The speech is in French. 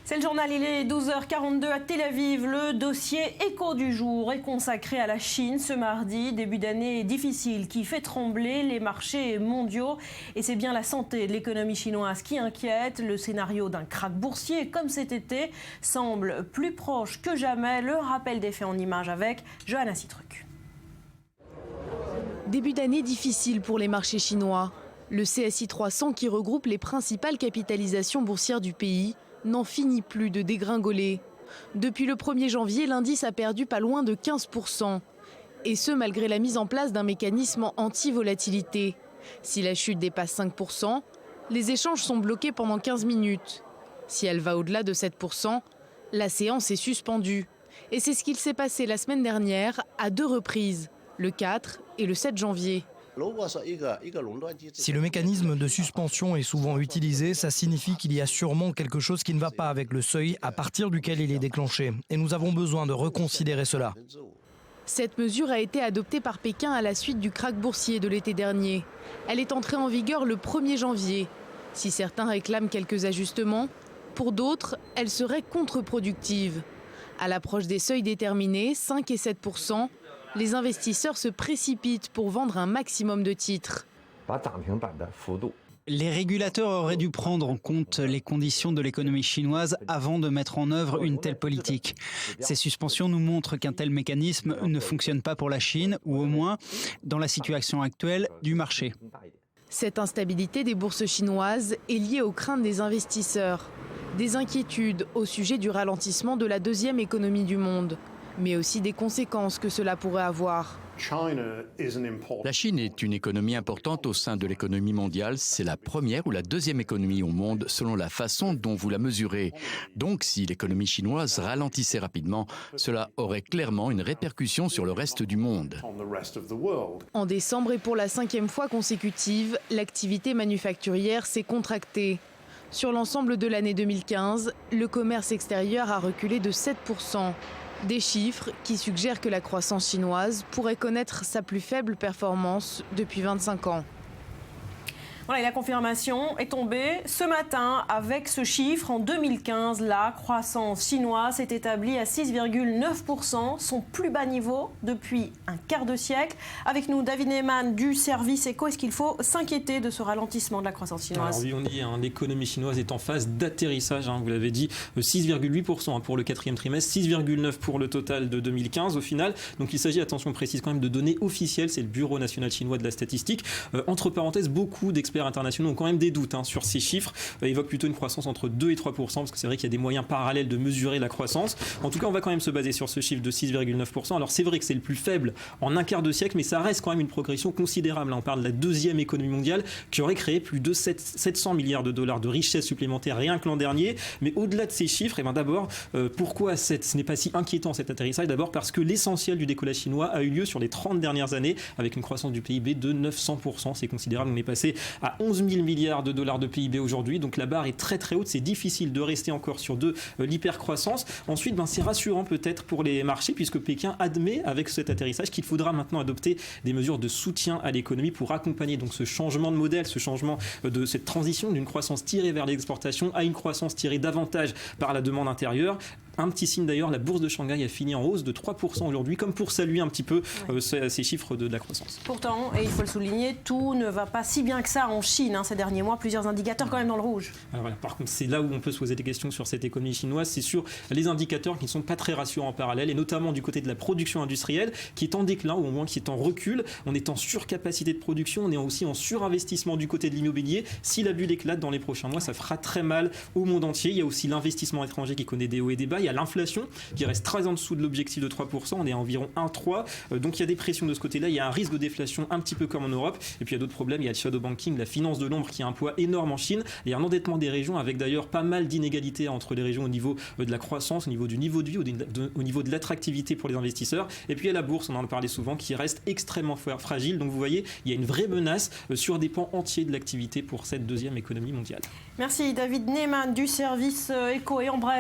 C'est le journal, il est 12h42 à Tel Aviv. Le dossier écho du jour est consacré à la Chine ce mardi. Début d'année difficile qui fait trembler les marchés mondiaux. Et c'est bien la santé de l'économie chinoise qui inquiète. Le scénario d'un krach boursier comme cet été semble plus proche que jamais. Le rappel des faits en images avec Johanna Citruc. Début d'année difficile pour les marchés chinois. Le CSI 300 qui regroupe les principales capitalisations boursières du pays n'en finit plus de dégringoler. Depuis le 1er janvier, l'indice a perdu pas loin de 15%. Et ce, malgré la mise en place d'un mécanisme anti-volatilité. Si la chute dépasse 5%, les échanges sont bloqués pendant 15 minutes. Si elle va au-delà de 7%, la séance est suspendue. Et c'est ce qu'il s'est passé la semaine dernière à 2 reprises, le 4 et le 7 janvier. Si le mécanisme de suspension est souvent utilisé, ça signifie qu'il y a sûrement quelque chose qui ne va pas avec le seuil à partir duquel il est déclenché. Et nous avons besoin de reconsidérer cela. Cette mesure a été adoptée par Pékin à la suite du krach boursier de l'été dernier. Elle est entrée en vigueur le 1er janvier. Si certains réclament quelques ajustements, pour d'autres, elle serait contre-productive. À l'approche des seuils déterminés, 5 et 7%, les investisseurs se précipitent pour vendre un maximum de titres. Les régulateurs auraient dû prendre en compte les conditions de l'économie chinoise avant de mettre en œuvre une telle politique. Ces suspensions nous montrent qu'un tel mécanisme ne fonctionne pas pour la Chine, ou au moins dans la situation actuelle du marché. Cette instabilité des bourses chinoises est liée aux craintes des investisseurs. Des inquiétudes au sujet du ralentissement de la deuxième économie du monde, mais aussi des conséquences que cela pourrait avoir. La Chine est une économie importante au sein de l'économie mondiale. C'est la première ou la deuxième économie au monde selon la façon dont vous la mesurez. Donc si l'économie chinoise ralentissait rapidement, cela aurait clairement une répercussion sur le reste du monde. En décembre et pour la 5e fois consécutive, l'activité manufacturière s'est contractée. Sur l'ensemble de l'année 2015, le commerce extérieur a reculé de 7%. Des chiffres qui suggèrent que la croissance chinoise pourrait connaître sa plus faible performance depuis 25 ans. Voilà, et la confirmation est tombée ce matin avec ce chiffre. En 2015, la croissance chinoise s'est établie à 6,9%, son plus bas niveau depuis un quart de siècle. Avec nous, David Neyman du service Éco. Est-ce qu'il faut s'inquiéter de ce ralentissement de la croissance chinoise? Alors, oui, on dit l'économie chinoise est en phase d'atterrissage. Vous l'avez dit, 6,8% pour le 4e trimestre, 6,9% pour le total de 2015 au final. Donc il s'agit, attention précise quand même, de données officielles. C'est le Bureau national chinois de la statistique. Entre parenthèses, beaucoup d'experts internationaux ont quand même des doutes sur ces chiffres. Ils évoquent plutôt une croissance entre 2 et 3%, parce que c'est vrai qu'il y a des moyens parallèles de mesurer la croissance. En tout cas, on va quand même se baser sur ce chiffre de 6,9%. Alors c'est vrai que c'est le plus faible en un quart de siècle, mais ça reste quand même une progression considérable. On parle de la deuxième économie mondiale qui aurait créé plus de 700 milliards de dollars de richesse supplémentaire rien que l'an dernier. Mais au-delà de ces chiffres, d'abord, pourquoi ce n'est pas si inquiétant cet atterrissage? D'abord parce que l'essentiel du décollage chinois a eu lieu sur les 30 dernières années, avec une croissance du PIB de 900%. C'est considérable. On est passé à 11 000 milliards de dollars de PIB aujourd'hui, donc la barre est très très haute, c'est difficile de rester encore sur de l'hypercroissance. Ensuite, c'est rassurant peut-être pour les marchés, puisque Pékin admet avec cet atterrissage qu'il faudra maintenant adopter des mesures de soutien à l'économie pour accompagner donc ce changement de modèle, ce changement de cette transition d'une croissance tirée vers l'exportation à une croissance tirée davantage par la demande intérieure. Un petit signe d'ailleurs, la bourse de Shanghai a fini en hausse de 3% aujourd'hui, comme pour saluer un petit peu ces chiffres de la croissance. Pourtant, et il faut le souligner, tout ne va pas si bien que ça en Chine ces derniers mois. Plusieurs indicateurs quand même dans le rouge. Alors voilà, par contre, c'est là où on peut se poser des questions sur cette économie chinoise. C'est sur les indicateurs qui ne sont pas très rassurants en parallèle, et notamment du côté de la production industrielle, qui est en déclin, ou au moins qui est en recul. On est en surcapacité de production, on est aussi en surinvestissement du côté de l'immobilier. Si la bulle éclate dans les prochains mois, ça fera très mal au monde entier. Il y a aussi l'investissement étranger qui connaît des hauts et des bas. Il y a l'inflation qui reste très en dessous de l'objectif de 3%, on est à environ 1,3%. Donc il y a des pressions de ce côté-là, il y a un risque de déflation un petit peu comme en Europe. Et puis il y a d'autres problèmes, il y a le shadow banking, la finance de l'ombre qui a un poids énorme en Chine. Il y a un endettement des régions avec d'ailleurs pas mal d'inégalités entre les régions au niveau de la croissance, au niveau du niveau de vie, au niveau de l'attractivité pour les investisseurs. Et puis il y a la bourse, on en parlait souvent, qui reste extrêmement fragile. Donc vous voyez, il y a une vraie menace sur des pans entiers de l'activité pour cette deuxième économie mondiale. Merci David Neyman du service Éco, et en bref.